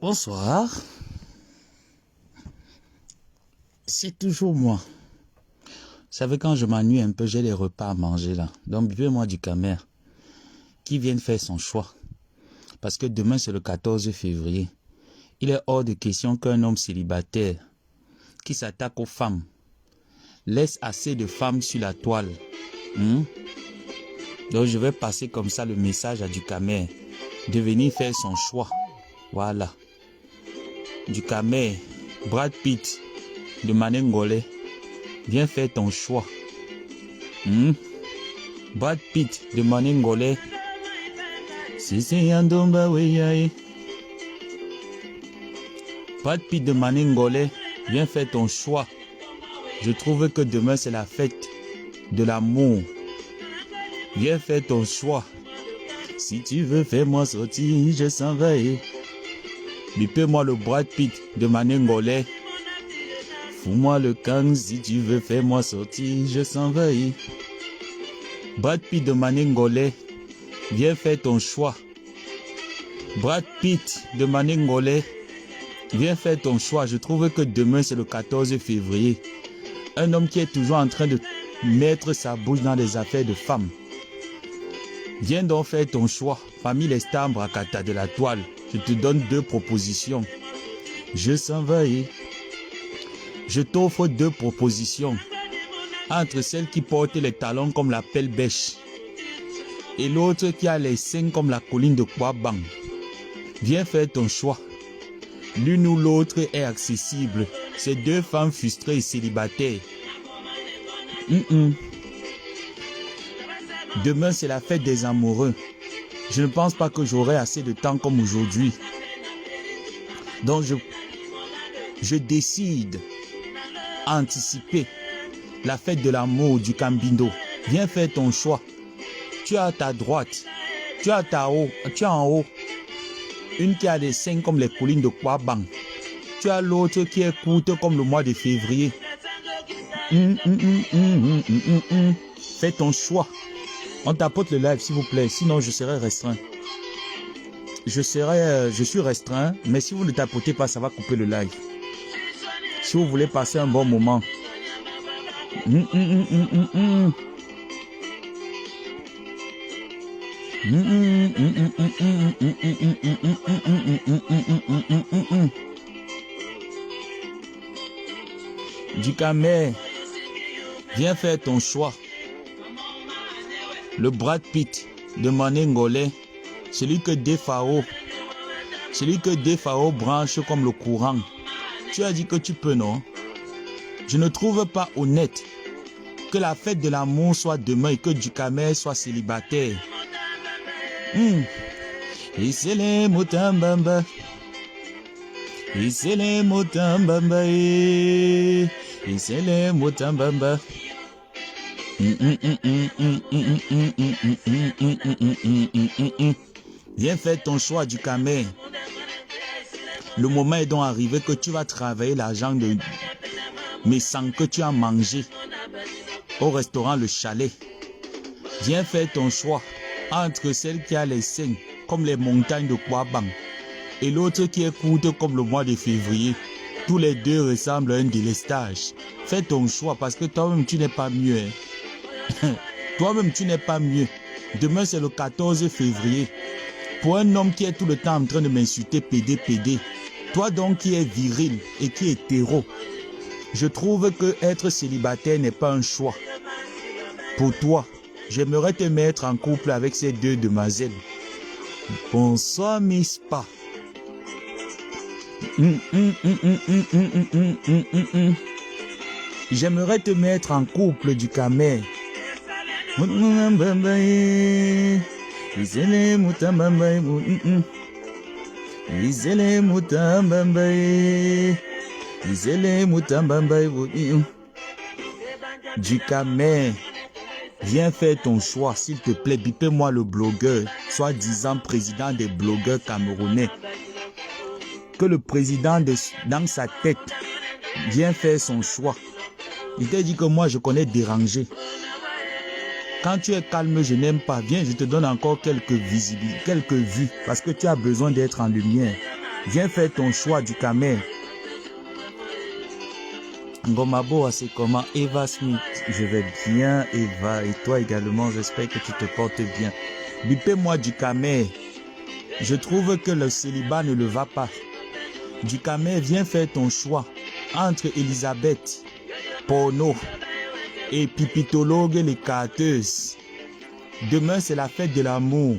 Bonsoir. C'est toujours moi. Vous savez, quand je m'ennuie un peu, j'ai des repas à manger là. Donc, buvez-moi du Camer. Qui vient de faire son choix. Parce que demain, c'est le 14 février. Il est hors de question qu'un homme célibataire qui s'attaque aux femmes laisse assez de femmes sur la toile. Donc, je vais passer comme ça le message à du Camer de venir faire son choix. Voilà. Du Camer, Brad Pitt de Manengolais, viens faire ton choix. Brad Pitt de Manengolais. Brad Pitt de Manengolais, viens faire ton choix. Je trouve que demain c'est la fête de l'amour. Viens faire ton choix. Si tu veux, fais-moi sortir, je s'en vais. Bipez-moi le Brad Pitt de Manengolais. Fous-moi le camp, si tu veux, fais-moi sortir, je s'en vais. Brad Pitt de Manengolais, viens faire ton choix. Brad Pitt de Manengolais, viens faire ton choix. Je trouve que demain c'est le 14 février. Un homme qui est toujours en train de mettre sa bouche dans les affaires de femmes. Viens donc faire ton choix. Parmi les stars Brakata de la toile, je te donne 2 propositions. Je s'en vais. Je t'offre 2 propositions. Entre celle qui porte les talons comme la pelle bêche et l'autre qui a les seins comme la colline de Kwabang. Viens faire ton choix. L'une ou l'autre est accessible. C'est 2 femmes frustrées et célibataires. Demain, c'est la fête des amoureux. Je ne pense pas que j'aurai assez de temps comme aujourd'hui. Donc, je décide anticiper la fête de l'amour du Cambindo. Viens faire ton choix. Tu as à ta droite, tu as en haut une qui a des seins comme les collines de Kwabang. Tu as l'autre qui est courte comme le mois de février. Fais ton choix. On tapote le live s'il vous plaît, sinon je serai restreint. Je suis restreint, mais si vous ne tapotez pas, ça va couper le live. Si vous voulez passer un bon moment. Du Camer, viens faire ton choix. Le Brad Pitt de Manengolais, celui que Defao branche comme le courant. Tu as dit que tu peux, non? Je ne trouve pas honnête que la fête de l'amour soit demain et que du Camer soit célibataire. Isele mutambamba. Isele mutambamba. Isele mutambamba. Viens faire ton choix du Camer. Le moment est donc arrivé que tu vas travailler l'argent de mes sangs que tu as mangé au restaurant Le Chalet. Viens faire ton choix entre celle qui a les seins comme les montagnes de Kwabang et l'autre qui est courte comme le mois de février. Tous les deux ressemblent à un délestage. Fais ton choix parce que toi-même tu n'es pas mieux. Toi-même tu n'es pas mieux. Demain c'est le 14 février. Pour un homme qui est tout le temps en train de m'insulter PD. Toi donc qui es viril et qui est hétéro. Je trouve que être célibataire n'est pas un choix. Pour toi, j'aimerais te mettre en couple avec ces 2 demoiselles. Bonsoir Miss Pa. J'aimerais te mettre en couple du Camer. Du Camer, viens faire ton choix, s'il te plaît. Bipez-moi le blogueur, soi-disant président des blogueurs camerounais. Que le président, dans sa tête, vient faire son choix. Il t'a dit que moi, je connais déranger. Quand tu es calme, je n'aime pas. Viens, je te donne encore quelques vues, parce que tu as besoin d'être en lumière. Viens faire ton choix du Camer. Ngomabo, c'est comment? Eva Smith, je vais bien, Eva, et toi également, j'espère que tu te portes bien. Bipez-moi du Camer. Je trouve que le célibat ne le va pas. Du Camer, viens faire ton choix entre Elisabeth, porno, et pipitologue les carteuses. Demain, c'est la fête de l'amour.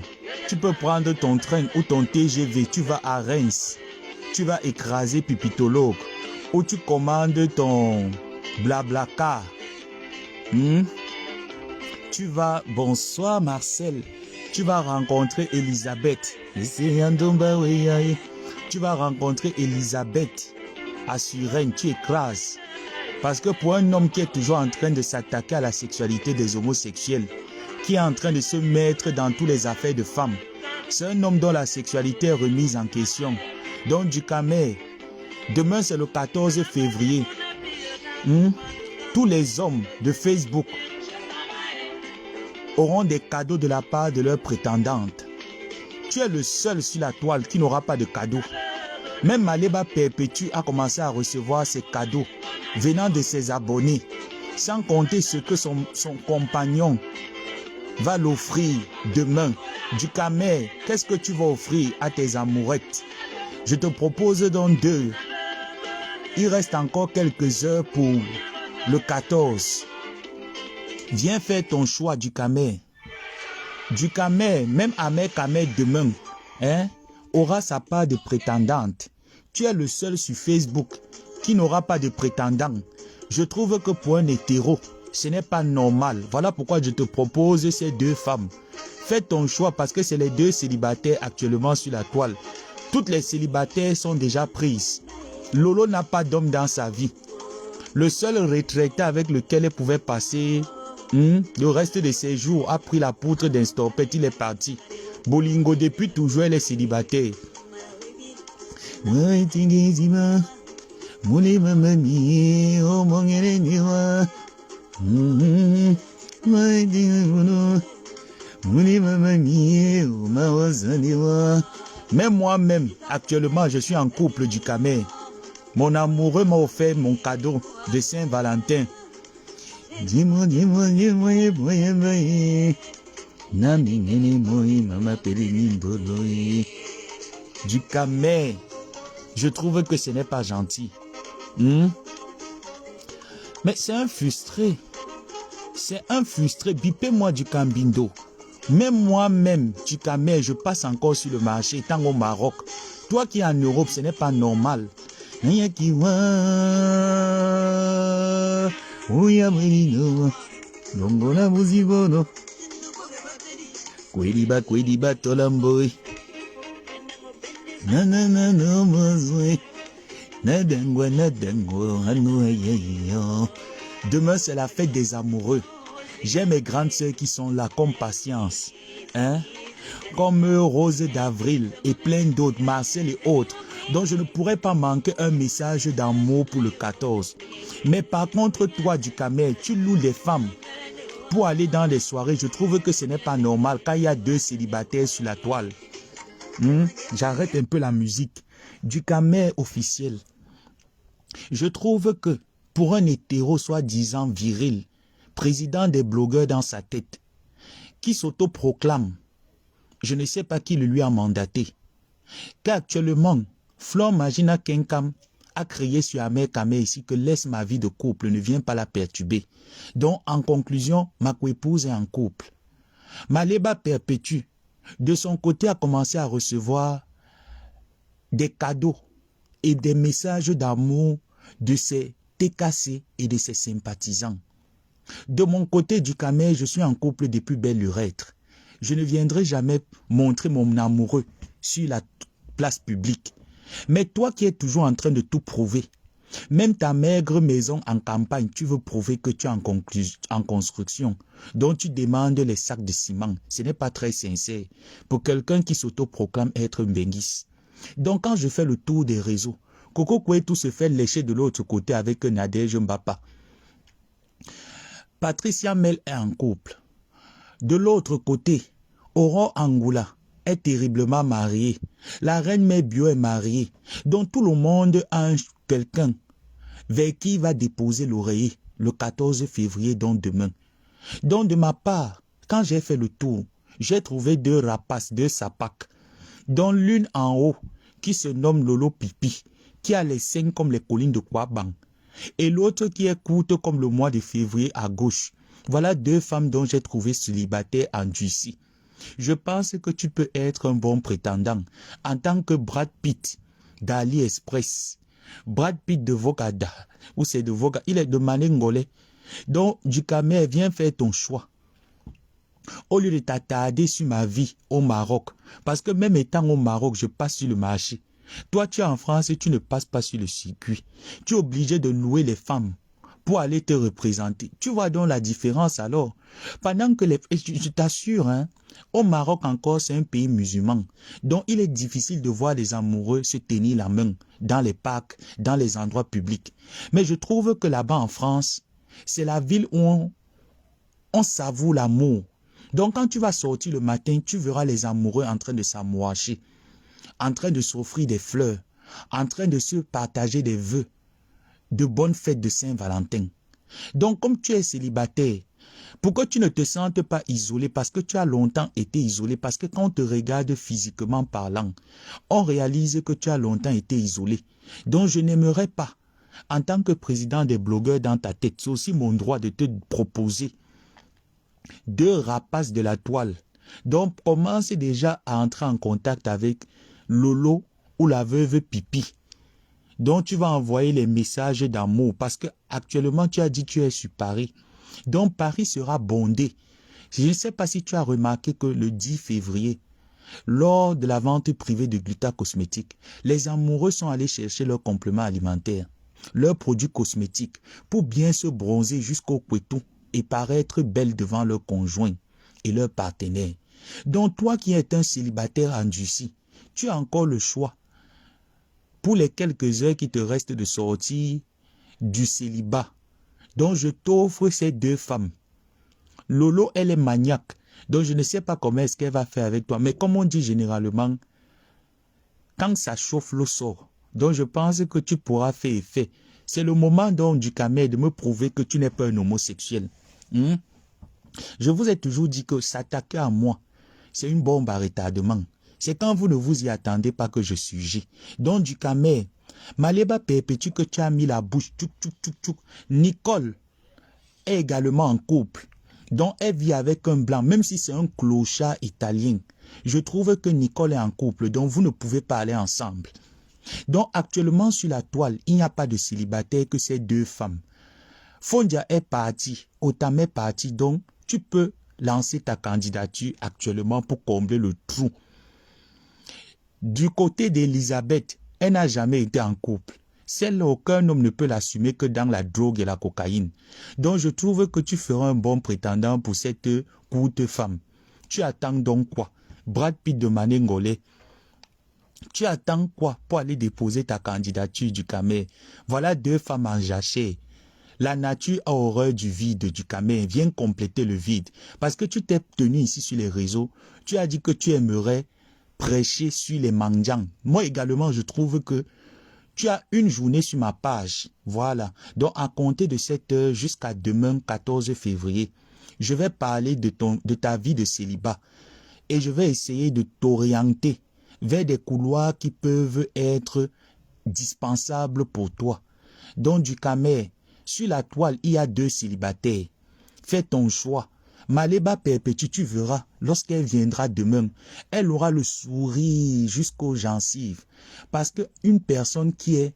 Tu peux prendre ton train ou ton TGV, tu vas à Reims. Tu vas écraser pipitologue. Ou tu commandes ton blablacar. Tu vas, bonsoir Marcel. Tu vas rencontrer Elisabeth. Tu vas rencontrer Elisabeth à Suresnes, tu écrases. Parce que pour un homme qui est toujours en train de s'attaquer à la sexualité des homosexuels, qui est en train de se mettre dans toutes les affaires de femmes, c'est un homme dont la sexualité est remise en question. Donc du Camer, demain c'est le 14 février. Tous les hommes de Facebook auront des cadeaux de la part de leur prétendante. Tu es le seul sur la toile qui n'aura pas de cadeau. Même Maleba Perpétue a commencé à recevoir ses cadeaux venant de ses abonnés, sans compter ce que son compagnon va l'offrir demain. Du Camer, qu'est-ce que tu vas offrir à tes amourettes? Je te propose donc 2. Il reste encore quelques heures pour le 14. Viens faire ton choix du Camer. Du Camer, même Amer Camer demain, aura sa part de prétendante. Tu es le seul sur Facebook qui n'aura pas de prétendant. Je trouve que pour un hétéro, ce n'est pas normal. Voilà pourquoi je te propose ces 2 femmes. Fais ton choix parce que c'est les 2 célibataires actuellement sur la toile. Toutes les célibataires sont déjà prises. Lolo n'a pas d'homme dans sa vie. Le seul retraité avec lequel elle pouvait passer le reste de ses jours a pris la poutre d'un storpette, il est parti. Bolingo, depuis toujours, elle est célibataire. Même moi-même, actuellement, je suis en couple du Camer. Mon amoureux m'a offert mon cadeau de Saint-Valentin. Dis-moi, du Camer, je trouve que ce n'est pas gentil. Mais c'est un frustré. C'est un frustré. Bipez-moi du Cambindo. Même moi-même, du Camer, je passe encore sur le marché, étant au Maroc. Toi qui es en Europe, ce n'est pas normal. Demain, c'est la fête des amoureux. J'ai mes grandes sœurs qui sont là, comme Patience, comme Rose d'Avril et plein d'autres, Marcel et autres. Donc je ne pourrais pas manquer un message d'amour pour le 14. Mais par contre, toi du Camer, tu loues les femmes pour aller dans les soirées. Je trouve que ce n'est pas normal quand il y a 2 célibataires sur la toile. J'arrête un peu la musique. Du Camer officiel. Je trouve que pour un hétéro soi-disant viril, président des blogueurs dans sa tête, qui s'autoproclame, je ne sais pas qui le lui a mandaté, qu'actuellement, Flor Magina Kenkam a créé sur Amer Camer ici que laisse ma vie de couple, ne viens pas la perturber. Donc, en conclusion, ma coépouse est en couple. Maleba Perpétue, de son côté, a commencé à recevoir des cadeaux et des messages d'amour de ses TKC et de ses sympathisants. De mon côté du Camer, je suis en couple depuis belle lurette. Je ne viendrai jamais montrer mon amoureux sur la place publique. Mais toi qui es toujours en train de tout prouver, même ta maigre maison en campagne, tu veux prouver que tu es en construction, dont tu demandes les sacs de ciment. Ce n'est pas très sincère pour quelqu'un qui s'autoproclame être Mbengis. Donc quand je fais le tour des réseaux, Coco Kouetou se fait lécher de l'autre côté avec Nadège Mbapa. Patricia Mel est en couple. De l'autre côté, Aurore Angoula est terriblement mariée. La reine Mère Bio est mariée. Donc tout le monde a quelqu'un vers qui il va déposer l'oreiller le 14 février, donc demain. Donc de ma part, quand j'ai fait le tour, j'ai trouvé 2 rapaces, 2 sapacs, dont l'une en haut qui se nomme Lolo Pipi, qui a les seins comme les collines de Kwabang, et l'autre qui est courte comme le mois de février à gauche. Voilà 2 femmes dont j'ai trouvé célibataires en Dussi. Je pense que tu peux être un bon prétendant en tant que Brad Pitt d'AliExpress. Brad Pitt de Vogada, ou c'est de Vogada, il est de Manengolais. Donc, Dukamer, viens faire ton choix. Au lieu de t'attarder sur ma vie au Maroc, parce que même étant au Maroc, je passe sur le marché. Toi, tu es en France et tu ne passes pas sur le circuit. Tu es obligé de louer les femmes pour aller te représenter. Tu vois donc la différence alors. Pendant que je t'assure, hein, au Maroc encore, c'est un pays musulman. Donc, il est difficile de voir les amoureux se tenir la main dans les parcs, dans les endroits publics. Mais je trouve que là-bas en France, c'est la ville où on savoure l'amour. Donc, quand tu vas sortir le matin, tu verras les amoureux en train de s'amouacher, en train de s'offrir des fleurs, en train de se partager des vœux de bonnes fêtes de Saint-Valentin. Donc, comme tu es célibataire, pourquoi tu ne te sentes pas isolé? Parce que tu as longtemps été isolé. Parce que quand on te regarde physiquement parlant, on réalise que tu as longtemps été isolé. Donc, je n'aimerais pas, en tant que président des blogueurs dans ta tête, c'est aussi mon droit de te proposer 2 rapaces de la toile. Donc, commence déjà à entrer en contact avec Lolo ou la veuve Pipi. Donc, tu vas envoyer les messages d'amour parce que actuellement tu as dit que tu es sur Paris. Donc, Paris sera bondé. Je ne sais pas si tu as remarqué que le 10 février, lors de la vente privée de Gluta Cosmétique, les amoureux sont allés chercher leurs compléments alimentaires, leurs produits cosmétiques, pour bien se bronzer jusqu'au couetou et paraître belles devant leurs conjoints et leurs partenaires. Donc, toi qui es un célibataire endurci, tu as encore le choix. Pour les quelques heures qui te restent de sortir du célibat. Donc, je t'offre ces 2 femmes. Lolo, elle est maniaque. Donc, je ne sais pas comment est-ce qu'elle va faire avec toi. Mais comme on dit généralement, quand ça chauffe, l'eau sort. Donc, je pense que tu pourras faire effet. C'est le moment donc du Dukamer de me prouver que tu n'es pas un homosexuel. Je vous ai toujours dit que s'attaquer à moi, c'est une bombe à retardement. C'est quand vous ne vous y attendez pas que je surgis. Donc, Dukamer, Maléba Perpétue que tu as mis la bouche, Nicole est également en couple. Donc, elle vit avec un blanc, même si c'est un clochard italien. Je trouve que Nicole est en couple, donc vous ne pouvez pas aller ensemble. Donc, actuellement, sur la toile, il n'y a pas de célibataire que ces 2 femmes. Fondia est parti, Otam est parti, donc tu peux lancer ta candidature actuellement pour combler le trou. Du côté d'Elisabeth, elle n'a jamais été en couple. Celle-là, aucun homme ne peut l'assumer que dans la drogue et la cocaïne. Donc, je trouve que tu feras un bon prétendant pour cette courte femme. Tu attends donc quoi? Brad Pitt de Manengolais. Tu attends quoi pour aller déposer ta candidature Dukamer? Voilà 2 femmes en jachère. La nature a horreur du vide, Dukamer. Viens compléter le vide. Parce que tu t'es tenu ici sur les réseaux. Tu as dit que tu aimerais prêcher sur les mendiants. Moi également, je trouve que tu as une journée sur ma page. Voilà. Donc, à compter de cette heure jusqu'à demain, 14 février, je vais parler de ta vie de célibat. Et je vais essayer de t'orienter vers des couloirs qui peuvent être dispensables pour toi. Donc, Dukamer, sur la toile, il y a 2 célibataires. Fais ton choix. Maléba Perpétue, tu verras, lorsqu'elle viendra demain, elle aura le sourire jusqu'aux gencives. Parce qu'une personne qui est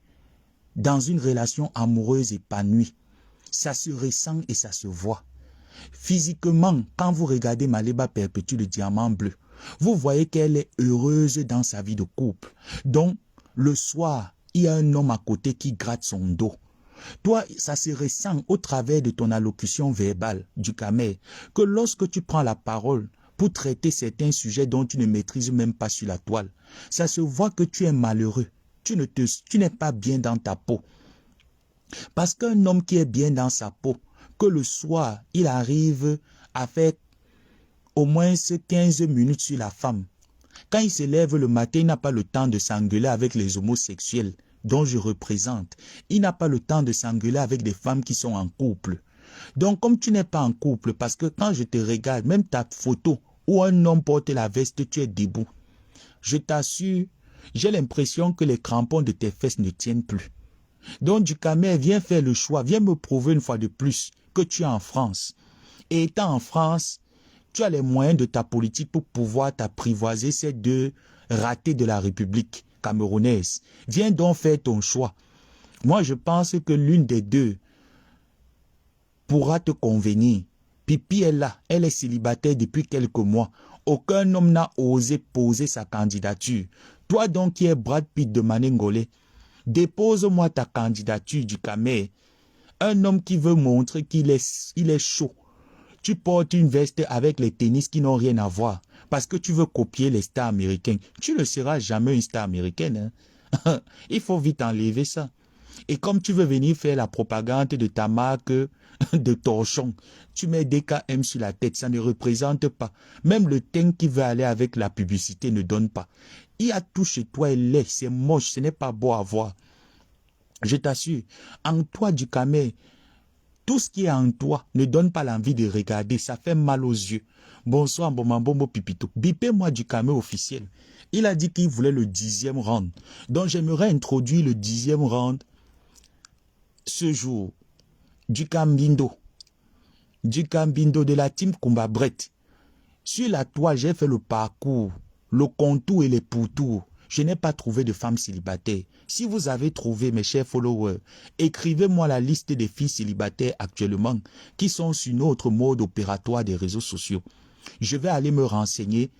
dans une relation amoureuse épanouie, ça se ressent et ça se voit. Physiquement, quand vous regardez Maléba Perpétue, le diamant bleu, vous voyez qu'elle est heureuse dans sa vie de couple. Donc, le soir, il y a un homme à côté qui gratte son dos. Toi, ça se ressent au travers de ton allocution verbale, Dukamer, que lorsque tu prends la parole pour traiter certains sujets dont tu ne maîtrises même pas sur la toile, ça se voit que tu es malheureux. Tu n'es pas bien dans ta peau. Parce qu'un homme qui est bien dans sa peau, que le soir, il arrive à faire au moins 15 minutes sur la femme, Quand il se lève le matin, il n'a pas le temps de s'engueuler avec les homosexuels dont je représente. Il n'a pas le temps de s'engueuler avec des femmes qui sont en couple. Donc, comme tu n'es pas en couple, parce que quand je te regarde, même ta photo où un homme porte la veste, tu es debout. Je t'assure, j'ai l'impression que les crampons de tes fesses ne tiennent plus. Donc, Dukamel, viens faire le choix, viens me prouver une fois de plus que tu es en France. Et étant en France, tu as les moyens de ta politique pour pouvoir t'apprivoiser ces deux ratés de la République camerounaise. Viens donc faire ton choix. Moi, je pense que l'une des deux pourra te convenir. Pipi est là, elle est célibataire depuis quelques mois. Aucun homme n'a osé poser sa candidature. Toi donc qui es Brad Pitt de Maningolé, dépose-moi ta candidature Dukamel. Un homme qui veut montrer qu'il est chaud. Tu portes une veste avec les tennis qui n'ont rien à voir parce que tu veux copier les stars américaines. Tu ne seras jamais une star américaine. Hein? Il faut vite enlever ça. Et comme tu veux venir faire la propagande de ta marque de torchon, tu mets des KM sur la tête, ça ne représente pas. Même le teint qui veut aller avec la publicité ne donne pas. Il y a tout chez toi, elle est, c'est moche, ce n'est pas beau à voir. Je t'assure, en toi Dukamel, tout ce qui est en toi ne donne pas l'envie de regarder, ça fait mal aux yeux. Bonsoir, Bombo Pipito. Bipez-moi Dukamel officiel. Il a dit qu'il voulait le 10e round. Donc j'aimerais introduire le 10e round ce jour. Dukambindo de la team Kumba Brett. Sur la toile, j'ai fait le parcours, le contour et les pourtours. Je n'ai pas trouvé de femme célibataire. Si vous avez trouvé, mes chers followers, écrivez-moi la liste des filles célibataires actuellement qui sont sur notre mode opératoire des réseaux sociaux. Je vais aller me renseigner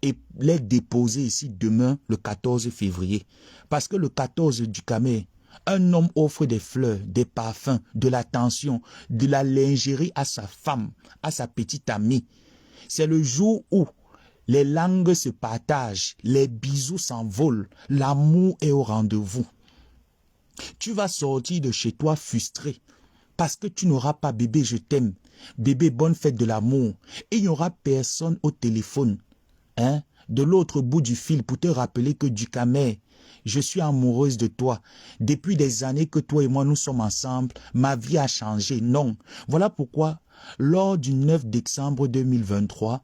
et les déposer ici demain, le 14 février. Parce que le 14 Dukamel, un homme offre des fleurs, des parfums, de l'attention, de la lingerie à sa femme, à sa petite amie. C'est le jour où les langues se partagent, les bisous s'envolent, l'amour est au rendez-vous. Tu vas sortir de chez toi frustré parce que tu n'auras pas bébé je t'aime, bébé bonne fête de l'amour et il n'y aura personne au téléphone, hein, de l'autre bout du fil pour te rappeler que Dukamel, je suis amoureuse de toi. Depuis des années que toi et moi nous sommes ensemble, ma vie a changé. Non. Voilà pourquoi, lors du 9 décembre 2023,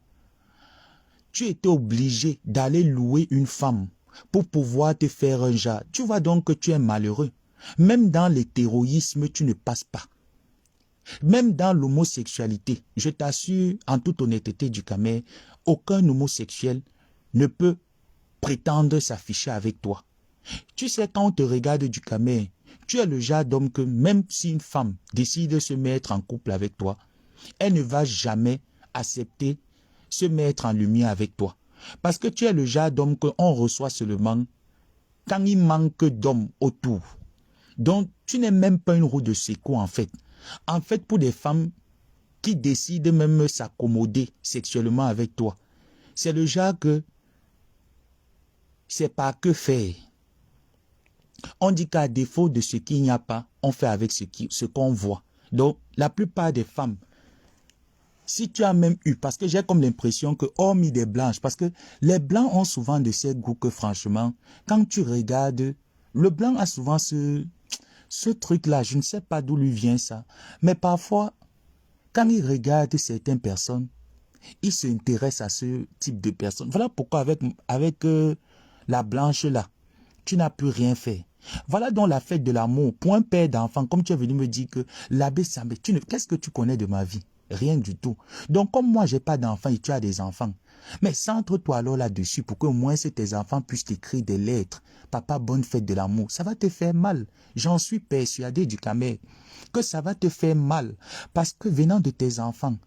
tu étais obligé d'aller louer une femme pour pouvoir te faire un jas. Tu vois donc que tu es malheureux. Même dans l'hétéroïsme, tu ne passes pas. Même dans l'homosexualité, je t'assure en toute honnêteté Dukamel, aucun homosexuel ne peut prétendre s'afficher avec toi. Tu sais, quand on te regarde Dukamel, tu es le genre d'homme que même si une femme décide de se mettre en couple avec toi, elle ne va jamais accepter se mettre en lumière avec toi. Parce que tu es le genre d'homme qu'on reçoit seulement quand il manque d'hommes autour. Donc, tu n'es même pas une roue de secours en fait. En fait, pour des femmes qui décident même s'accommoder sexuellement avec toi, c'est le genre que c'est pas que faire. On dit qu'à défaut de ce qu'il n'y a pas, on fait avec ce qu'on voit. Donc, la plupart des femmes, si tu as même eu, parce que j'ai comme l'impression que, hormis des blanches, parce que les blancs ont souvent de ces goûts que franchement, quand tu regardes, le blanc a souvent ce truc-là, je ne sais pas d'où lui vient ça, mais parfois, quand il regarde certaines personnes, il s'intéresse à ce type de personnes. Voilà pourquoi avec la blanche là, tu n'as plus rien fait. Voilà donc la fête de l'amour. Pour un père d'enfant, comme tu es venu me dire que l'abbé Sambé, qu'est-ce que tu connais de ma vie? Rien du tout. Donc comme moi, j'ai pas d'enfants et tu as des enfants. Mais centre-toi alors là-dessus pour qu'au moins tes enfants puissent t'écrire des lettres. Papa, bonne fête de l'amour. Ça va te faire mal. J'en suis persuadé Dukamel que ça va te faire mal. Parce que venant de tes enfants,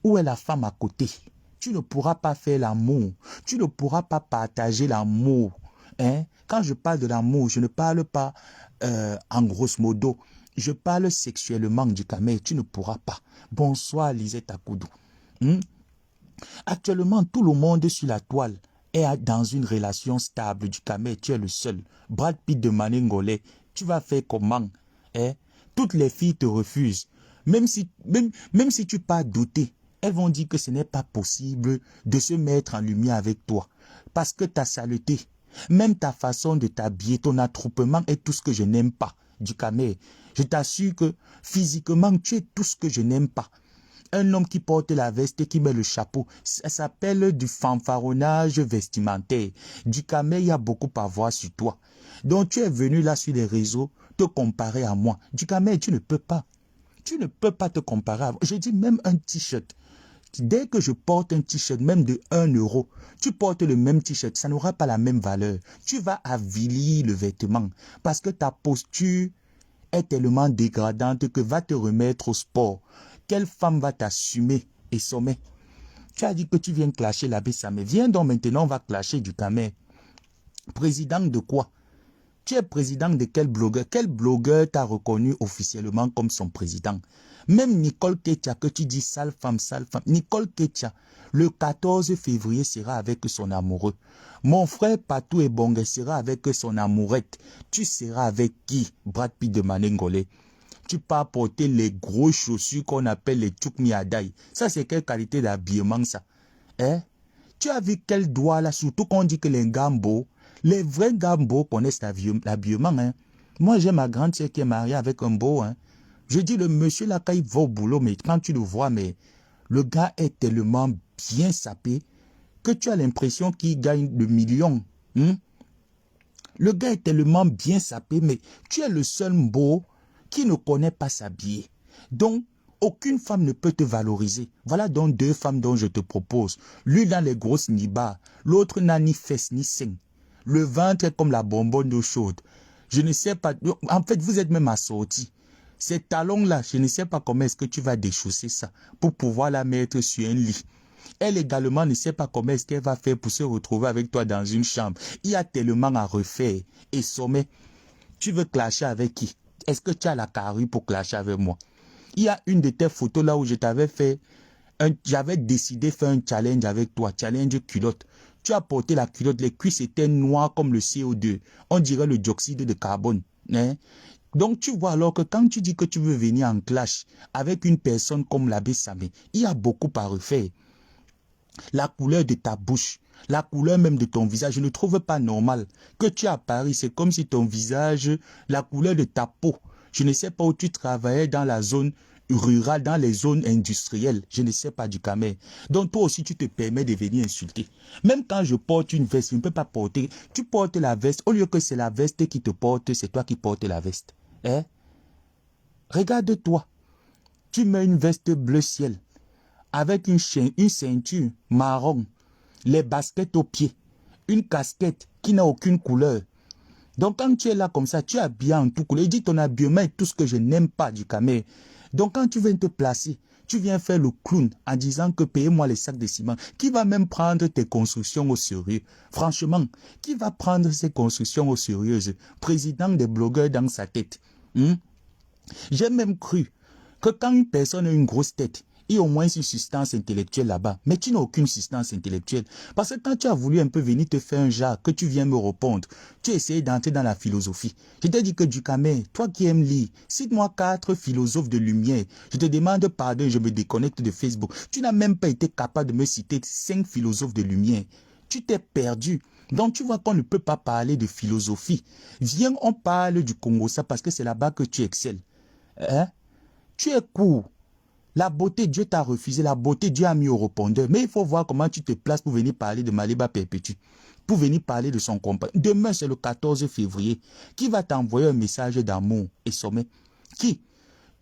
où est la femme à côté? Tu ne pourras pas faire l'amour. Tu ne pourras pas partager l'amour. Hein? Quand je parle de l'amour, je ne parle pas en grosso modo. Je parle sexuellement Dukamel. Tu ne pourras pas. Bonsoir Lisette Akoudou. Actuellement, tout le monde sur la toile est dans une relation stable. Dukamel, tu es le seul. Brad Pitt de Maningolé, tu vas faire comment? Hein? Toutes les filles te refusent. Même si tu pars douter, elles vont dire que ce n'est pas possible de se mettre en lumière avec toi. Parce que ta saleté, même ta façon de t'habiller, ton attroupement est tout ce que je n'aime pas. Du camé, je t'assure que physiquement, tu es tout ce que je n'aime pas. Un homme qui porte la veste et qui met le chapeau, ça s'appelle du fanfaronnage vestimentaire. Du camé, il y a beaucoup à voir sur toi. Donc tu es venu là sur les réseaux te comparer à moi. Du camé, tu ne peux pas. Tu ne peux pas te comparer à moi. Je dis même un t-shirt. Dès que je porte un t-shirt, même de 1 euro, tu portes le même t-shirt, ça n'aura pas la même valeur. Tu vas avilir le vêtement parce que ta posture est tellement dégradante que va te remettre au sport. Quelle femme va t'assumer et sommer? Tu as dit que tu viens clasher l'abbé Samé. Viens donc maintenant, on va clasher du camé. Président de quoi? Tu es président de quel blogueur? Quel blogueur t'a reconnu officiellement comme son président? Même Nicole Ketia, que tu dis sale femme, Nicole Ketia, le 14 février sera avec son amoureux. Mon frère Patou Ebongue sera avec son amourette. Tu seras avec qui? Brad Pitt de Manengolé. Tu peux porter les gros chaussures qu'on appelle les Tchoukmiadaï. Ça, c'est quelle qualité d'habillement, ça? Hein? Tu as vu quel doigt là? Surtout qu'on dit que les gambos, les vrais gambos connaissent l'habillement. Hein? Moi, j'ai ma grande sœur qui est mariée avec un beau. Hein? Je dis, le monsieur là, quand il va au boulot, mais quand tu le vois, mais le gars est tellement bien sapé que tu as l'impression qu'il gagne le million. Hein? Le gars est tellement bien sapé, mais tu es le seul beau qui ne connaît pas s'habiller. Donc, aucune femme ne peut te valoriser. Voilà donc 2 femmes dont je te propose. L'une a les grosses nibas, l'autre n'a ni fesses ni seins. Le ventre est comme la bonbonne d'eau chaude. Je ne sais pas. En fait, vous êtes même assortis. Ces talons-là, je ne sais pas comment est-ce que tu vas déchausser ça pour pouvoir la mettre sur un lit. Elle également ne sait pas comment est-ce qu'elle va faire pour se retrouver avec toi dans une chambre. Il y a tellement à refaire. Et sommet, tu veux clasher avec qui? Est-ce que tu as la carrure pour clasher avec moi? Il y a une de tes photos là où je t'avais fait, j'avais décidé de faire un challenge avec toi, challenge culotte. Tu as porté la culotte, les cuisses étaient noires comme le CO2. On dirait le dioxyde de carbone. Hein? Donc tu vois alors que quand tu dis que tu veux venir en clash avec une personne comme l'abbé Samé, il y a beaucoup à refaire. La couleur de ta bouche, la couleur même de ton visage, je ne trouve pas normal. Que tu es à Paris, c'est comme si ton visage, la couleur de ta peau, je ne sais pas où tu travaillais dans la zone rurale, dans les zones industrielles, je ne sais pas du camé. Donc toi aussi tu te permets de venir insulter. Même quand je porte une veste, je ne peux pas porter, tu portes la veste, au lieu que c'est la veste qui te porte, c'est toi qui portes la veste. Hein? Regarde-toi, tu mets une veste bleu ciel, avec une ceinture marron, les baskets aux pieds, une casquette qui n'a aucune couleur. Donc quand tu es là comme ça, tu es habillé en tout couleur. Il dit ton habillement est tout ce que je n'aime pas du camé. Donc quand tu viens te placer, tu viens faire le clown en disant que payez-moi les sacs de ciment. Qui va même prendre tes constructions au sérieux? Franchement, qui va prendre ces constructions au sérieux? Président des blogueurs dans sa tête. J'ai même cru que quand une personne a une grosse tête, il y a au moins une substance intellectuelle là-bas. Mais tu n'as aucune substance intellectuelle. Parce que quand tu as voulu un peu venir te faire un genre, que tu viens me répondre, tu as essayé d'entrer dans la philosophie. Je t'ai dit que du camé, toi qui aimes lire, cite-moi 4 philosophes de lumière. Je te demande pardon, je me déconnecte de Facebook. Tu n'as même pas été capable de me citer 5 philosophes de lumière. Tu t'es perdu. Donc tu vois qu'on ne peut pas parler de philosophie. Viens, on parle du Congo, ça parce que c'est là-bas que tu excelles. Hein? Tu es court. La beauté, Dieu t'a refusé. La beauté, Dieu a mis au répondeur. Mais il faut voir comment tu te places pour venir parler de Maliba Perpétue. Pour venir parler de son compagnon. Demain, c'est le 14 février. Qui va t'envoyer un message d'amour et sommet? Qui?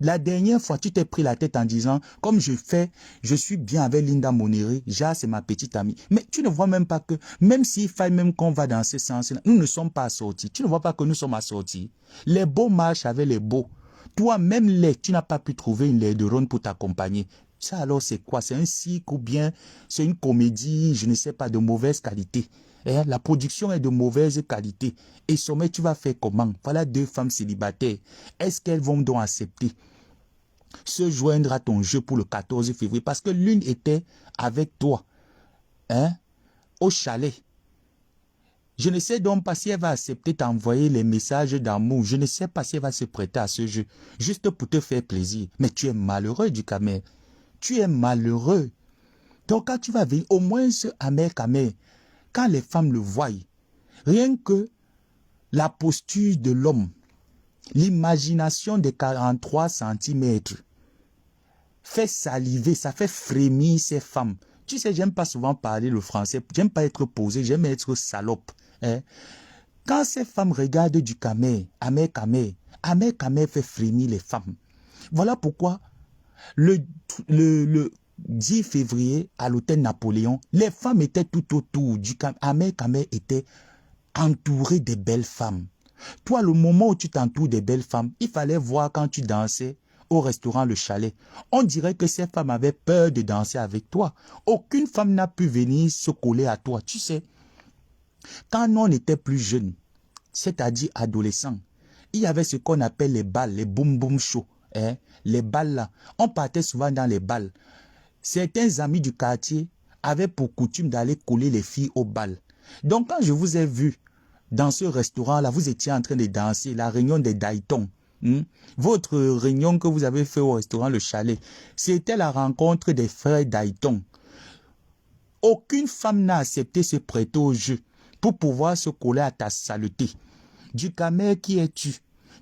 La dernière fois, tu t'es pris la tête en disant, comme je suis bien avec Linda Monéré, Ja, c'est ma petite amie. Mais tu ne vois même pas que, même s'il faille même qu'on va dans ce sens-là, nous ne sommes pas assortis. Tu ne vois pas que nous sommes assortis. Les beaux marchent avec les beaux. Toi, même tu n'as pas pu trouver une laideronne pour t'accompagner. Ça alors, c'est quoi? C'est un cirque ou bien c'est une comédie, je ne sais pas, de mauvaise qualité. La production est de mauvaise qualité. Et sommet, tu vas faire comment? Voilà 2 femmes célibataires. Est-ce qu'elles vont donc accepter se joindre à ton jeu pour le 14 février? Parce que l'une était avec toi, au chalet. Je ne sais donc pas si elle va accepter t'envoyer les messages d'amour. Je ne sais pas si elle va se prêter à ce jeu. Juste pour te faire plaisir. Mais tu es malheureux du camé. Tu es malheureux. Donc quand tu vas venir, au moins ce Amer Kamer, quand les femmes le voient, rien que la posture de l'homme, l'imagination des 43 centimètres fait saliver, ça fait frémir ces femmes. Tu sais, j'aime pas souvent parler le français, j'aime pas être posé, j'aime être salope. Hein? Quand ces femmes regardent du Kamer, Ahmed Kamer fait frémir les femmes. Voilà pourquoi le 10 février à l'hôtel Napoléon, les femmes étaient tout autour du Kamer. Ahmed Kamer était entouré de belles femmes. Toi, le moment où tu t'entoures des belles femmes, il fallait voir quand tu dansais au restaurant Le Chalet. On dirait que ces femmes avaient peur de danser avec toi. Aucune femme n'a pu venir se coller à toi. Tu sais, quand on était plus jeune, c'est-à-dire adolescent, il y avait ce qu'on appelle les balles, les boum boum shows. Hein? Les balles là, on partait souvent dans les balles. Certains amis du quartier avaient pour coutume d'aller coller les filles au bal. Donc quand je vous ai vu dans ce restaurant-là, vous étiez en train de danser, la réunion des Dayton. Votre réunion que vous avez fait au restaurant Le Chalet, c'était la rencontre des frères Dayton. Aucune femme n'a accepté se prêter au jeu pour pouvoir se coller à ta saleté. Du Kamer, qui es-tu?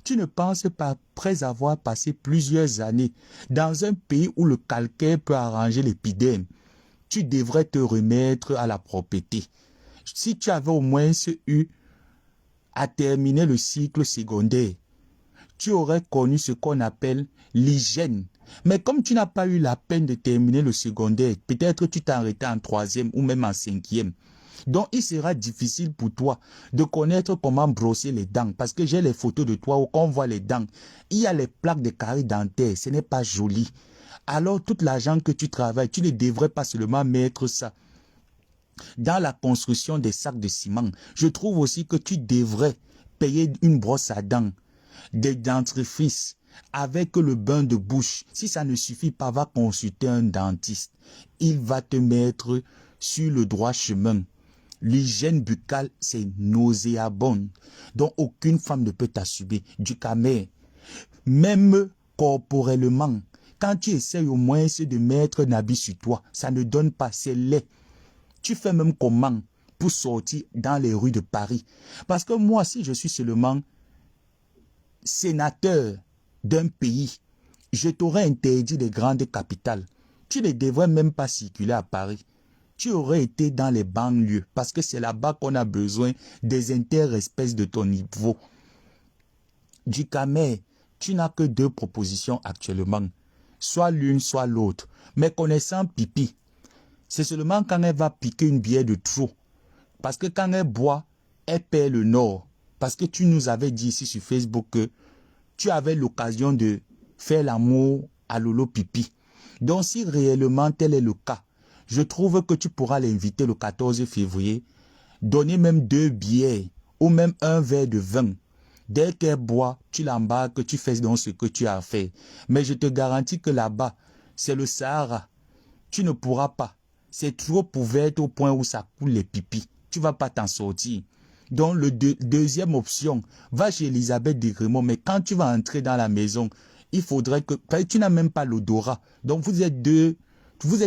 Tu ne penses pas, après avoir passé plusieurs années dans un pays où le calcaire peut arranger l'épidémie, tu devrais te remettre à la propreté. Si tu avais au moins eu à terminer le cycle secondaire, tu aurais connu ce qu'on appelle l'hygiène. Mais comme tu n'as pas eu la peine de terminer le secondaire, peut-être tu t'es arrêté en 3e ou même en 5e. Donc, il sera difficile pour toi de connaître comment brosser les dents. Parce que j'ai les photos de toi où on voit les dents. Il y a les plaques de caries dentaires. Ce n'est pas joli. Alors, tout l'argent que tu travailles, tu ne devrais pas seulement mettre ça dans la construction des sacs de ciment. Je trouve aussi que tu devrais payer une brosse à dents, des dentifrices, avec le bain de bouche. Si ça ne suffit pas, va consulter un dentiste. Il va te mettre sur le droit chemin. L'hygiène buccale, c'est nauséabond. Donc, aucune femme ne peut t'assumer. Du Kamer, même corporellement, quand tu essayes au moins de mettre un habit sur toi, ça ne donne pas, c'est laid. Tu fais même comment pour sortir dans les rues de Paris? Parce que moi, si je suis seulement sénateur d'un pays, je t'aurais interdit les grandes capitales. Tu ne devrais même pas circuler à Paris. Tu aurais été dans les banlieues parce que c'est là-bas qu'on a besoin des interespèces de ton niveau. Du Kamer, tu n'as que 2 propositions actuellement. Soit l'une, soit l'autre. Mais connaissant Pipi, c'est seulement quand elle va piquer une bière de trop. Parce que quand elle boit, elle perd le nord. Parce que tu nous avais dit ici sur Facebook que tu avais l'occasion de faire l'amour à Lolo Pipi. Donc si réellement tel est le cas, je trouve que tu pourras l'inviter le 14 février, donner même 2 bières ou même un verre de vin. Dès qu'elle boit, tu l'embarques, tu fais donc ce que tu as fait. Mais je te garantis que là-bas, c'est le Sahara. Tu ne pourras pas. C'est trop ouvert au point où ça coule les pipis. Tu ne vas pas t'en sortir. Donc, deuxième option, va chez Elisabeth Desgrémaux, mais quand tu vas entrer dans la maison, il faudrait que... Tu n'as même pas l'odorat. Donc, vous êtes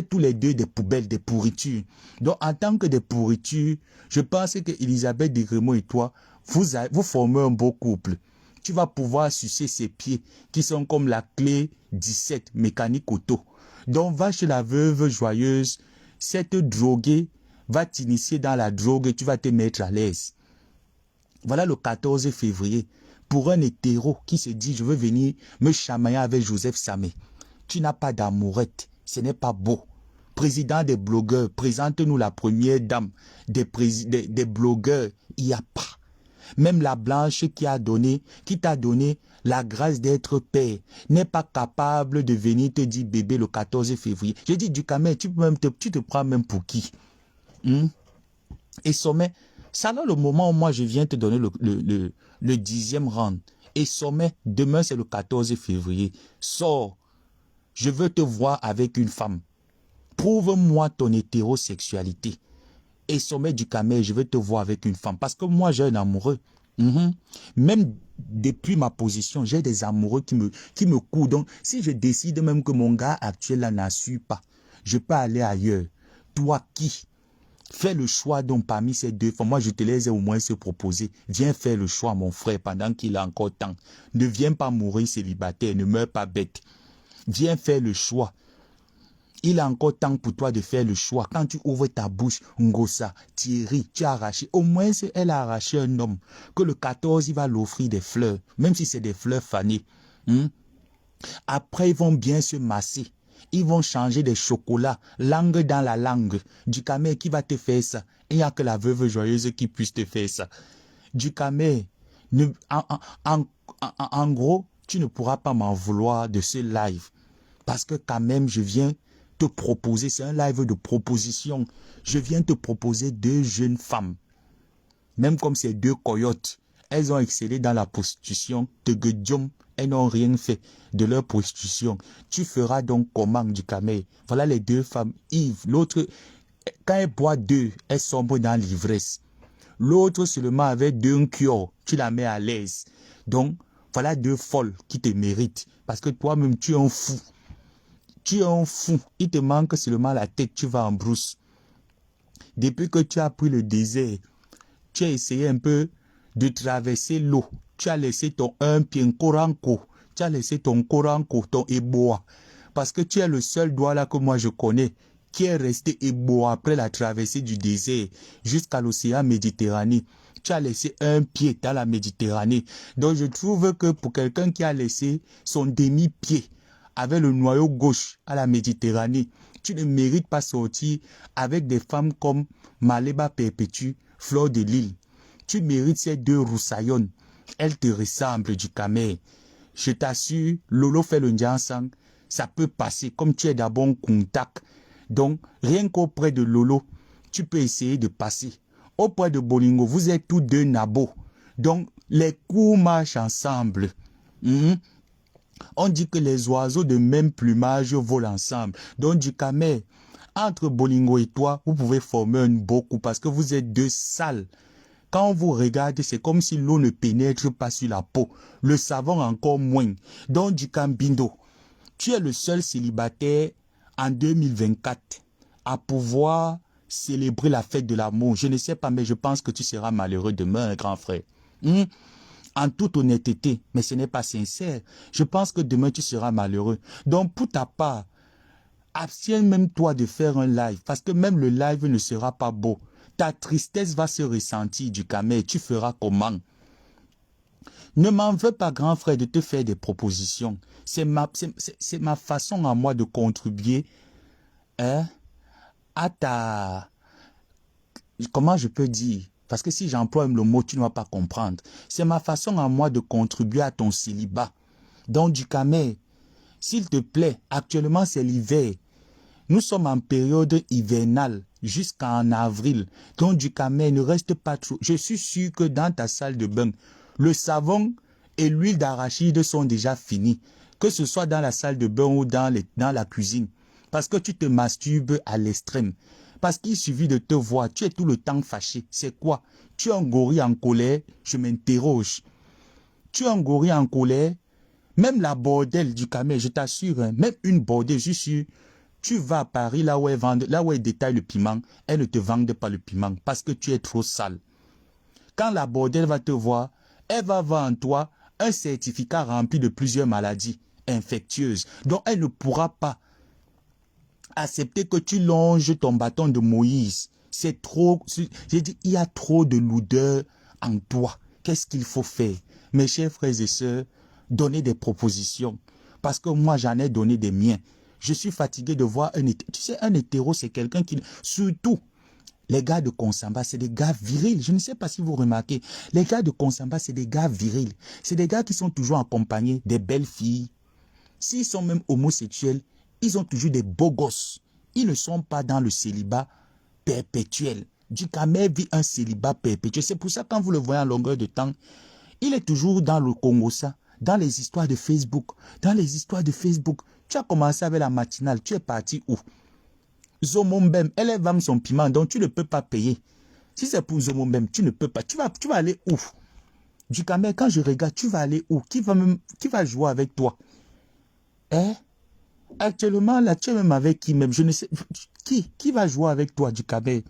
tous les deux des poubelles, des pourritures. Donc, en tant que des pourritures, je pense que Elisabeth Desgrémaux et toi, vous formez un beau couple. Tu vas pouvoir sucer ses pieds, qui sont comme la clé 17 mécanique auto. Donc, va chez la veuve joyeuse. Cette droguée va t'initier dans la drogue et tu vas te mettre à l'aise. Voilà le 14 février. Pour un hétéro qui se dit, je veux venir me chamailler avec Joseph Samé. Tu n'as pas d'amourette. Ce n'est pas beau. Président des blogueurs, présente-nous la première dame des blogueurs. Il n'y a pas. Même la blanche qui t'a donné la grâce d'être père, n'est pas capable de venir te dire bébé le 14 février. J'ai dit du Kamer, tu te prends même pour qui? Et Sommet, ça là le moment où moi je viens te donner le 10e round. Et Sommet, demain c'est le 14 février. Sors, je veux te voir avec une femme. Prouve-moi ton hétérosexualité. Et Sommet du Kamer, je veux te voir avec une femme. Parce que moi j'ai un amoureux. Même depuis ma position, j'ai des amoureux qui me courent. Donc, si je décide même que mon gars actuel là n'assure pas, je peux aller ailleurs. Toi qui, Fais le choix donc parmi ces deux femmes. Moi, je te les ai au moins se proposer. Viens faire le choix, mon frère, pendant qu'il a encore temps. Ne viens pas mourir célibataire, ne meurs pas bête. Viens faire le choix. Il a encore temps pour toi de faire le choix. Quand tu ouvres ta bouche, Ngosa, Thierry, tu as arraché. Au moins, elle a arraché un homme. Que le 14, il va l'offrir des fleurs. Même si c'est des fleurs fanées. Après, ils vont bien se masser. Ils vont changer des chocolats, langue dans la langue. Du camé qui va te faire ça. Il n'y a que la veuve joyeuse qui puisse te faire ça. Du camé, en gros, tu ne pourras pas m'en vouloir de ce live. Parce que quand même, je viens te proposer, c'est un live de proposition. Je viens te proposer deux jeunes femmes. Même comme ces deux coyotes, elles ont excellé dans la prostitution. Elles n'ont rien fait de leur prostitution. Tu feras donc comment du camé? Voilà les deux femmes. Yves, l'autre, quand elle boit deux, elle sombre dans l'ivresse. L'autre seulement avec deux cure, tu la mets à l'aise. Donc, voilà deux folles qui te méritent. Parce que toi-même, tu es un fou. Tu es un fou. Il te manque seulement la tête, tu vas en brousse. Depuis que tu as pris le désert, tu as essayé un peu de traverser l'eau. Tu as laissé ton un pied koranko. Tu as laissé ton koranko, ton eboa. Parce que tu es le seul doigt là que moi je connais qui est resté eboa après la traversée du désert jusqu'à l'océan Méditerranée. Tu as laissé un pied dans la Méditerranée. Donc je trouve que pour quelqu'un qui a laissé son demi-pied avec le noyau gauche à la Méditerranée, tu ne mérites pas sortir avec des femmes comme Maleba Perpétue, Fleur de Lille. Tu mérites ces deux roussaillonnes. Elles te ressemblent du camé. Je t'assure, Lolo fait le Ndiansang, ça peut passer comme tu es d'abord en contact. Donc, rien qu'auprès de Lolo, tu peux essayer de passer. Auprès de Bolingo, vous êtes tous deux nabos. Donc, les coups marchent ensemble. On dit que les oiseaux de même plumage volent ensemble. Donc, du camé, entre Bolingo et toi, vous pouvez former un beau coup parce que vous êtes deux sales. Quand on vous regarde, c'est comme si l'eau ne pénètre pas sur la peau. Le savon encore moins. Donc, du Cambindo, tu es le seul célibataire en 2024 à pouvoir célébrer la fête de l'amour. Je ne sais pas, mais je pense que tu seras malheureux demain, grand frère. En toute honnêteté, mais ce n'est pas sincère. Je pense que demain, tu seras malheureux. Donc, pour ta part, abstiens même toi de faire un live, parce que même le live ne sera pas beau. Ta tristesse va se ressentir du camé. Tu feras comment? Ne m'en veux pas, grand frère, de te faire des propositions. C'est ma façon à moi de contribuer à ta... Comment je peux dire? Parce que si j'emploie le mot, tu ne vas pas comprendre. C'est ma façon à moi de contribuer à ton célibat. Donc, du camé, s'il te plaît, actuellement c'est l'hiver. Nous sommes en période hivernale jusqu'en avril. Donc du camé, ne reste pas trop. Je suis sûr que dans ta salle de bain, le savon et l'huile d'arachide sont déjà finis. Que ce soit dans la salle de bain ou dans la cuisine. Parce que tu te masturbes à l'extrême. Parce qu'il suffit de te voir, tu es tout le temps fâché. C'est quoi? Tu es un gorille en colère? Je m'interroge. Tu es un gorille en colère? Même la bordelle du camé, je t'assure, hein, même une bordelle, je suis sûr. Tu vas à Paris, là où elle détaille le piment, elle ne te vendent pas le piment parce que tu es trop sale. Quand la bordelle va te voir, elle va voir en toi un certificat rempli de plusieurs maladies infectieuses. Donc, elle ne pourra pas accepter que tu longes ton bâton de Moïse. C'est trop, j'ai dit, il y a trop de lourdeur en toi. Qu'est-ce qu'il faut faire? Mes chers frères et sœurs, donnez des propositions. Parce que moi, j'en ai donné des miens. Je suis fatigué de voir un hétéro. Tu sais, un hétéro, c'est quelqu'un qui... Surtout, les gars de Konsamba, c'est des gars virils. Je ne sais pas si vous remarquez. Les gars de Konsamba, c'est des gars virils. C'est des gars qui sont toujours accompagnés des belles filles. S'ils sont même homosexuels, ils ont toujours des beaux gosses. Ils ne sont pas dans le célibat perpétuel. Djikame vit un célibat perpétuel. C'est pour ça, quand vous le voyez en longueur de temps, il est toujours dans le Congo, ça. Dans les histoires de Facebook. Dans les histoires de Facebook. Tu as commencé avec la matinale. Tu es parti où? Zomombem, elle vend son piment, donc tu ne peux pas payer. Si c'est pour Zomombem, tu ne peux pas. Tu vas aller où? Du camé, quand je regarde, tu vas aller où? Qui va jouer avec toi? Actuellement, là, tu es même avec qui même? Je ne sais. Qui va jouer avec toi, du camé?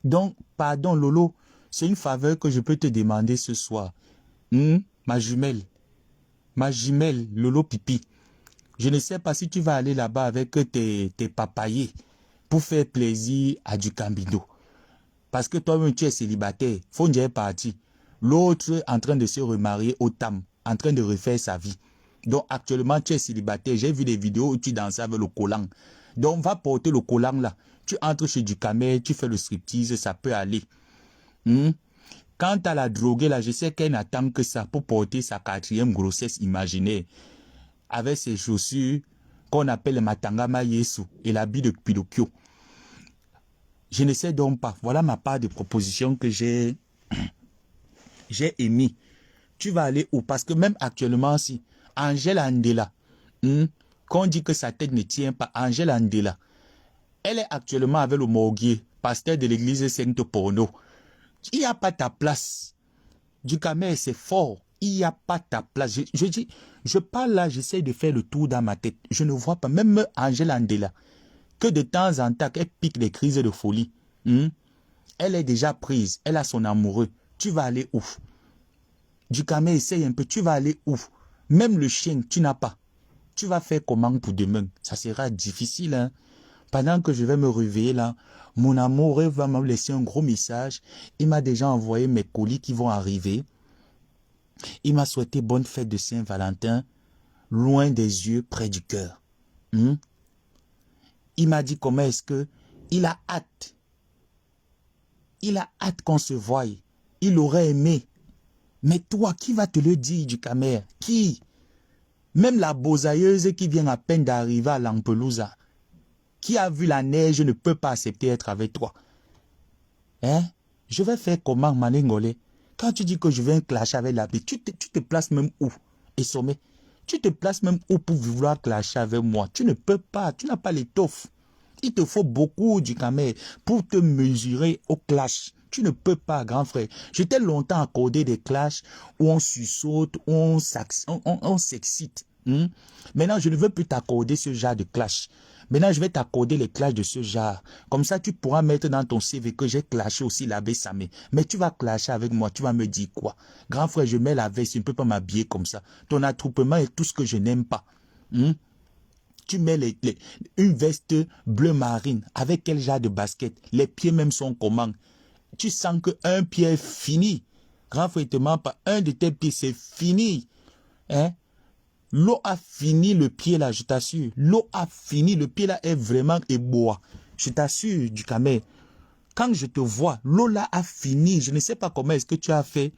Donc, pardon Lolo, c'est une faveur que je peux te demander ce soir. Ma jumelle, Lolo Pipi. Je ne sais pas si tu vas aller là-bas avec tes papayers pour faire plaisir à du Cambindo. Parce que toi-même, tu es célibataire. Fondia est parti. L'autre est en train de se remarier au Tam, en train de refaire sa vie. Donc, actuellement, tu es célibataire. J'ai vu des vidéos où tu dansais avec le collant. Donc, va porter le collant là. Tu entres chez du camel, tu fais le striptease, ça peut aller. Quant à la droguée là, je sais qu'elle n'attend que ça pour porter sa 4e grossesse imaginaire. Avec ses chaussures qu'on appelle le Matangama Yesu et l'habit de Pinocchio. Je ne sais donc pas. Voilà ma part de proposition que j'ai émis. Tu vas aller où? Parce que même actuellement, si Angèle Andela, qu'on dit que sa tête ne tient pas, Angèle Andela, elle est actuellement avec le Morguier, pasteur de l'église Sainte Porno. Il n'y a pas ta place. Du Camer, c'est fort. Il n'y a pas ta place. Je dis, je parle là, j'essaie de faire le tour dans ma tête. Je ne vois pas, même Angèle Andela, que de temps en temps, elle pique des crises de folie. Elle est déjà prise. Elle a son amoureux. Tu vas aller où? Du Camer, essaye un peu. Tu vas aller où? Même le chien, tu n'as pas. Tu vas faire comment pour demain? Ça sera difficile, hein? Pendant que je vais me réveiller là, mon amoureux va me laisser un gros message. Il m'a déjà envoyé mes colis qui vont arriver. Il m'a souhaité bonne fête de Saint-Valentin, loin des yeux, près du cœur. Il m'a dit comment est-ce que il a hâte. Il a hâte qu'on se voie. Il aurait aimé. Mais toi, qui va te le dire du Camer? Qui? Même la bosailleuse qui vient à peine d'arriver à Lampelousa, qui a vu la neige, ne peut pas accepter d'être avec toi. Je vais faire comment, Manengolé? Quand tu dis que je vais clasher avec la vie, tu te places même où? Et sommet, tu te places même où pour vouloir clasher avec moi? Tu ne peux pas, tu n'as pas l'étoffe. Il te faut beaucoup du Camer pour te mesurer au clash. Tu ne peux pas, grand frère. Je t'ai longtemps accordé des clashs où on sussaute, où on s'excite. Maintenant, je ne veux plus t'accorder ce genre de clash. Maintenant, je vais t'accorder les clashs de ce genre. Comme ça, tu pourras mettre dans ton CV que j'ai clashé aussi l'abbé Samé. Mais tu vas clasher avec moi, tu vas me dire quoi? Grand frère, je mets la veste, je ne peux pas m'habiller comme ça. Ton attroupement est tout ce que je n'aime pas. Tu mets une veste bleu marine. Avec quel genre de basket? Les pieds même sont comment? Tu sens qu'un pied est fini. Grand frère, te ment pas. Un de tes pieds, c'est fini. L'eau a fini le pied là, je t'assure. L'eau a fini, le pied là est vraiment ébois. Je t'assure, du Camer. Quand je te vois, l'eau là a fini. Je ne sais pas comment est-ce que tu as fait,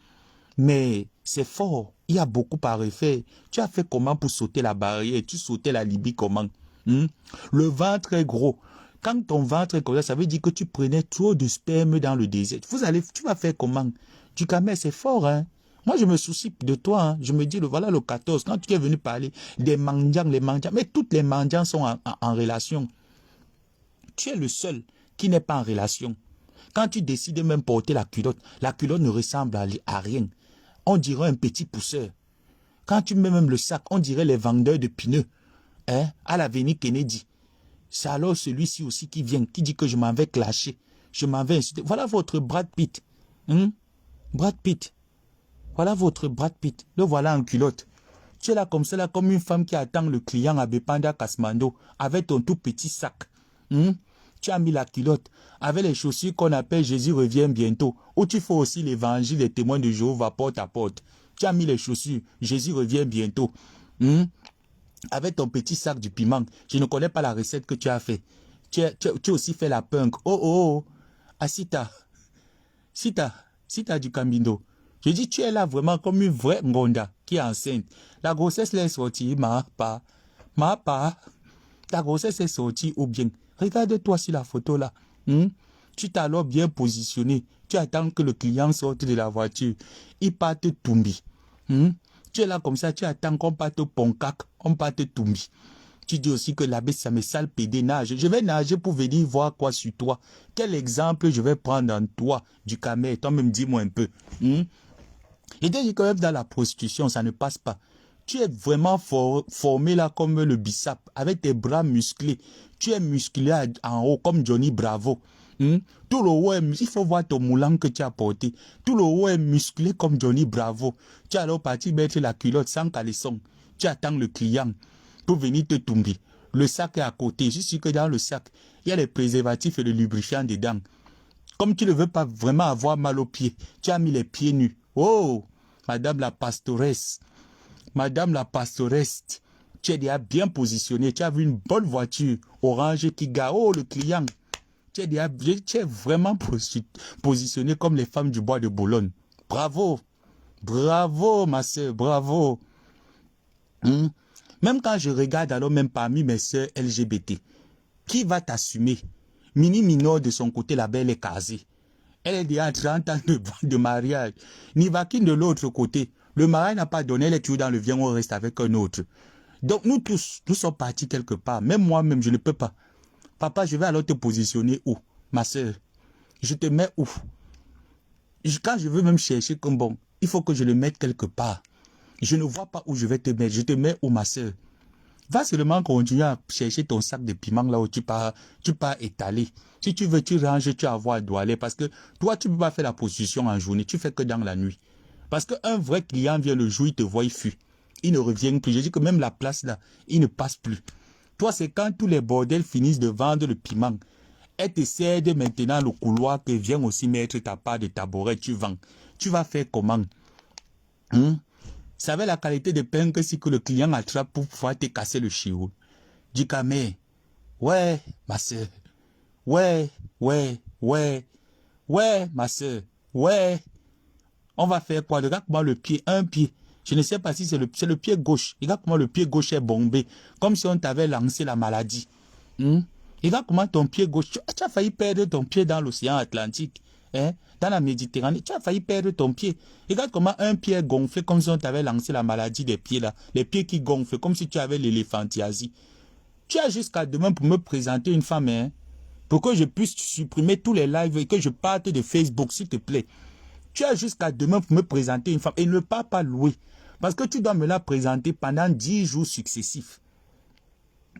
mais c'est fort. Il y a beaucoup à refaire. Tu as fait comment pour sauter la barrière? Tu sautais la Libye comment? Le ventre est gros. Quand ton ventre est gros, ça veut dire que tu prenais trop de sperme dans le désert. Tu vas faire comment? Du Camer, c'est fort, hein? Moi, je me soucie de toi. Hein. Je me dis, voilà le 14, quand tu es venu parler des mendiants, les mendiants, mais toutes les mendiants sont en relation. Tu es le seul qui n'est pas en relation. Quand tu décides même porter la culotte ne ressemble à rien. On dirait un petit pousseur. Quand tu mets même le sac, on dirait les vendeurs de pneus. À l'avenue Kennedy. C'est alors celui-ci aussi qui vient, qui dit que je m'en vais clasher. Je m'en vais insulter. Voilà votre Brad Pitt. Brad Pitt. Voilà votre Brad Pitt. Le voilà en culotte. Tu es là comme ça, là, comme une femme qui attend le client à Bepanda Kasmando avec ton tout petit sac. Tu as mis la culotte avec les chaussures qu'on appelle Jésus revient bientôt. Ou tu fais aussi l'évangile des témoins de Jéhovah porte à porte. Tu as mis les chaussures Jésus revient bientôt. Avec ton petit sac du piment. Je ne connais pas la recette que tu as fait. Tu as aussi fait la punk. Oh. Asita. Sita du Cambindo. Je dis, tu es là vraiment comme une vraie Ngonda qui est enceinte. La grossesse est sortie, ma pas. Ta grossesse est sortie ou bien. Regarde-toi sur la photo là. Tu t'es alors bien positionné. Tu attends que le client sorte de la voiture. Il parte Tumbi. Tu es là comme ça, tu attends qu'on parte au Poncac, on parte Tumbi. Tu dis aussi que l'abbé, ça me sale pédé nage. Je vais nager pour venir voir quoi sur toi. Quel exemple je vais prendre en toi, du Camer? Toi-même, dis-moi un peu. Et dès que même dans la prostitution, ça ne passe pas. Tu es vraiment formé là comme le bissap, avec tes bras musclés. Tu es musclé en haut comme Johnny Bravo. Tout le haut, il faut voir ton moulant que tu as porté. Tout le haut est musclé comme Johnny Bravo. Tu es alors parti mettre la culotte sans caleçon. Tu attends le client pour venir te tomber. Le sac est à côté. Je suis sûr que dans le sac, il y a les préservatifs et le lubrifiant dedans. Comme tu ne veux pas vraiment avoir mal aux pieds, tu as mis les pieds nus. Oh, madame la pastoresse. Madame la pastoresse, tu es déjà bien positionné. Tu as vu une bonne voiture orange qui gare. Oh, le client. Tu es vraiment positionné comme les femmes du bois de Boulogne. Bravo. Bravo, ma soeur. Bravo. Même quand je regarde alors même parmi mes soeurs LGBT, qui va t'assumer? Mini Minot de son côté, la belle est casée. Elle est déjà à 30 ans de mariage. Nivakine de l'autre côté. Le mari n'a pas donné, elle est toujours dans le viens, on reste avec un autre. Donc nous tous, nous sommes partis quelque part. Même moi-même, je ne peux pas. Papa, je vais alors te positionner où? Ma soeur, je te mets où? Quand je veux même chercher comme bon, il faut que je le mette quelque part. Je ne vois pas où je vais te mettre. Je te mets où, ma soeur? Va seulement continuer à chercher ton sac de piment là où tu pars étaler. Si tu veux, tu ranges, tu vas voir d'où aller. Parce que toi, tu ne peux pas faire la position en journée. Tu fais que dans la nuit. Parce qu'un vrai client vient le jour, il te voit, il fuit. Il ne revient plus. Je dis que même la place là, il ne passe plus. Toi, c'est quand tous les bordels finissent de vendre le piment. Elle te cède maintenant le couloir que vient aussi mettre ta part de tabouret, tu vends. Tu vas faire comment? Ça avait la qualité de pain que si que le client attrape pour pouvoir te casser le chiot. Dis Camé, ouais, ma soeur, ouais, ma soeur, ouais. On va faire quoi? Regarde comment le pied, un pied. Je ne sais pas si c'est le pied gauche. Regarde comment le pied gauche est bombé. Comme si on t'avait lancé la maladie. Regarde comment ton pied gauche, tu as failli perdre ton pied dans l'océan Atlantique. Dans la Méditerranée, tu as failli perdre ton pied. Regarde comment un pied est gonflé comme si on t'avait lancé la maladie des pieds là. Les pieds qui gonflent comme si tu avais l'éléphantiasie. Tu as jusqu'à demain pour me présenter une femme, pour que je puisse supprimer tous les lives et que je parte de Facebook, s'il te plaît. Tu as jusqu'à demain pour me présenter une femme et ne pas louer. Parce que tu dois me la présenter pendant 10 jours successifs.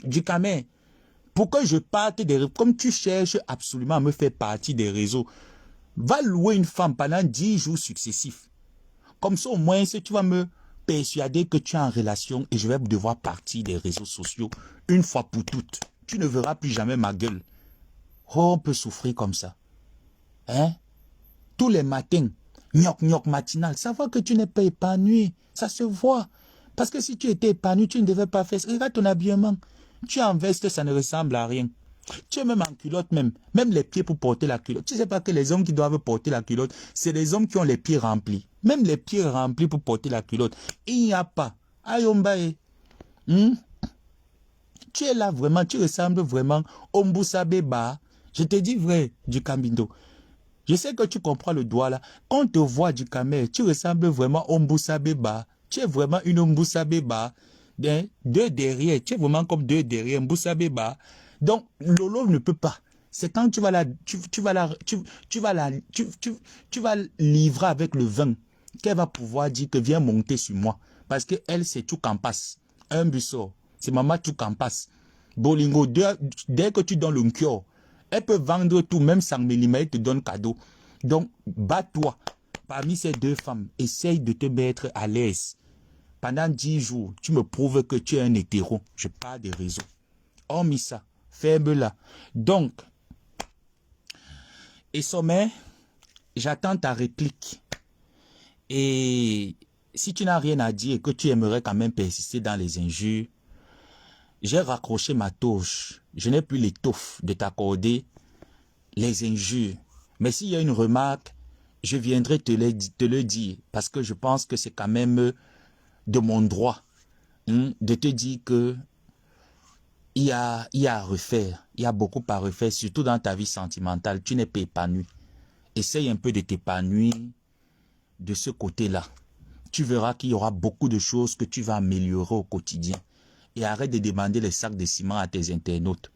Du Camé, pour que je parte des... Comme tu cherches absolument à me faire partie des réseaux, va louer une femme pendant 10 jours successifs. Comme ça, au moins, si tu vas me persuader que tu es en relation et je vais devoir partir des réseaux sociaux une fois pour toutes. Tu ne verras plus jamais ma gueule. Oh, on peut souffrir comme ça. Tous les matins, gnoc matinal, ça voit que tu n'es pas épanoui. Ça se voit. Parce que si tu étais épanoui, tu ne devais pas faire ça. Regarde ton habillement. Tu es en veste, ça ne ressemble à rien. Tu es même en culotte même. Même les pieds pour porter la culotte. Tu ne sais pas que les hommes qui doivent porter la culotte, c'est les hommes qui ont les pieds remplis. Même les pieds remplis pour porter la culotte. Il n'y a pas. Ayombae. Tu es là vraiment, tu ressembles vraiment au Mboussa Beba. Je te dis vrai, du Cambindo. Je sais que tu comprends le doigt là. Quand on te voit du Camé, tu ressembles vraiment au Mboussa Beba. Tu es vraiment une Mboussa Beba. Deux derrière. Tu es vraiment comme deux derrière Mboussa Beba. Donc, Lolo ne peut pas. C'est quand tu vas livrer avec le vin qu'elle va pouvoir dire que viens monter sur moi. Parce qu'elle, c'est tout campas. Un busso. C'est maman tout campas. Bolingo, dès que tu donnes le cœur, elle peut vendre tout, même 100 mm, elle te donne cadeau. Donc, bats-toi. Parmi ces deux femmes, essaye de te mettre à l'aise. Pendant 10 jours, tu me prouves que tu es un hétéro. Je parle des réseaux. Hormis ça, ferme-la. Donc, et sommet, j'attends ta réplique. Et si tu n'as rien à dire et que tu aimerais quand même persister dans les injures, j'ai raccroché ma touche. Je n'ai plus l'étoffe de t'accorder les injures. Mais s'il y a une remarque, je viendrai te le dire. Parce que je pense que c'est quand même de mon droit de te dire que il y a à refaire. Il y a beaucoup à refaire, surtout dans ta vie sentimentale. Tu n'es pas épanoui. Essaye un peu de t'épanouir de ce côté-là. Tu verras qu'il y aura beaucoup de choses que tu vas améliorer au quotidien. Et arrête de demander les sacs de ciment à tes internautes.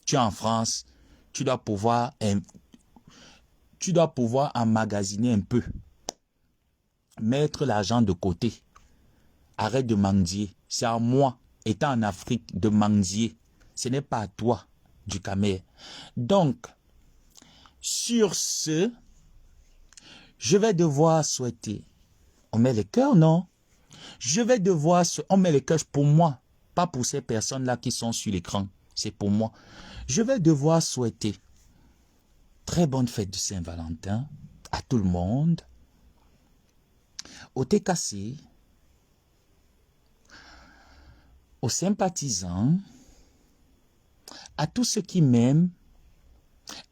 Tu es en France, tu dois pouvoir emmagasiner un peu. Mettre l'argent de côté. Arrête de mendier. C'est à moi, étant en Afrique, de mendier. Ce n'est pas à toi, du Camer. Donc, Sur ce, je vais devoir souhaiter. On met les cœurs, non? Je vais devoir... On met les cœurs pour moi, pas pour ces personnes-là qui sont sur l'écran. C'est pour moi. Je vais devoir souhaiter très bonne fête de Saint-Valentin à tout le monde, aux TKC, aux sympathisants, à tous ceux qui m'aiment,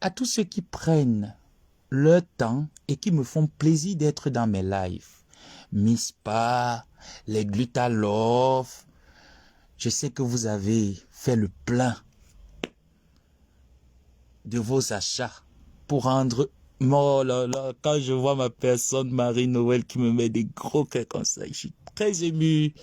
à tous ceux qui prennent leur temps et qui me font plaisir d'être dans mes lives. Mispa, les Glutalove, je sais que vous avez fait le plein de vos achats pour rendre... Oh là là, quand je vois ma personne Marie-Noël qui me met des gros cœurs comme ça, je suis très ému.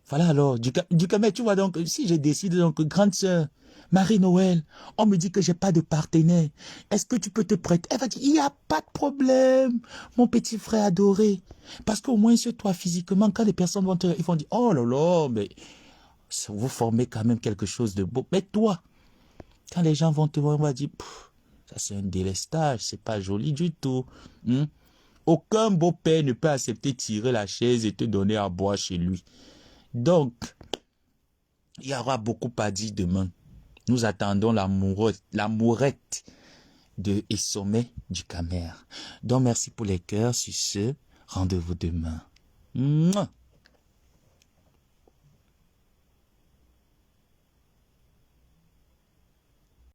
Voilà alors, du Cameroun, tu vois donc, si j'ai décidé, donc, grande sœur, Marie-Noël, on me dit que j'ai pas de partenaire. Est-ce que tu peux te prêter? Elle va dire, il n'y a pas de problème, mon petit frère adoré. Parce qu'au moins, sur toi, physiquement, quand les personnes vont te... Ils vont dire, oh là là, mais vous formez quand même quelque chose de beau. Mais toi, quand les gens vont te voir, on va dire, ça c'est un délestage, c'est pas joli du tout. Aucun beau-père ne peut accepter tirer la chaise et te donner à boire chez lui. Donc, il y aura beaucoup à dire demain. Nous attendons l'amourette de et sommet du Camer. Donc, merci pour les cœurs. Sur ce, rendez-vous demain. Mouah.